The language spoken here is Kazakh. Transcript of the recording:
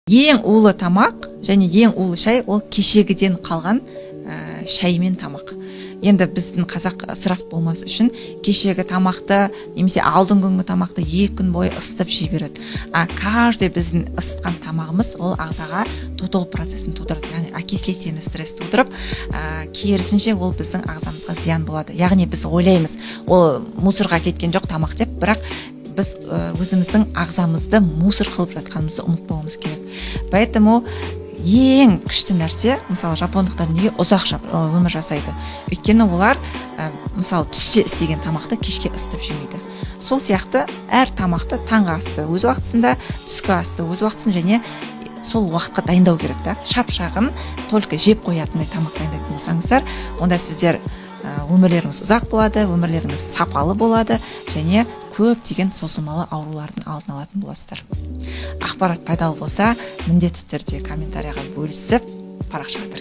Ең улы тамақ және ең улы шай ол кешегіден қалған шай мен тамақ. Енді біздің қазақ ысыраф болмас үшін кешегі тамақты немесе алдыңғы күнгі тамақты 2 күн бойы ысытып жей береді. Каждый біздің ысытқан тамағымыз ол ағзаға тотығу процесін тудырады, яғни окислительный стресс тудырып, керісінше ол біздің ағзамызға зиян болады. Яғни біз ойлаймыз, ол мусорға кеткен жоқ тамақ деп, бірақ біз өзіміздің ағзамызды мусор қылып жатқанымызды ұмытпауымыз керек. Поэтому ең күшті нәрсе, мысалы жапондықтар неге ұзақ өмір жасайды? Өйткені олар мысалы түсте істеген тамақты кешке ысытып жемейді. Сол сияқты әр тамақты таңғы асты өз уақытысында, түскі асты өз уақытысында және сол уақытқа дайындау керек та. Шап-шағын только жеп қоятындай тамақ дайындайтын болсаңыздар, онда сіздер өмірлеріңіз ұзақ болады, өмірлеріңіз сапалы болады және көптеген созылмалы аурулардың алдын алатын боласыздар. Ақпарат пайдалы болса, міндетті түрде комментарияға бөлісіп, парақшаға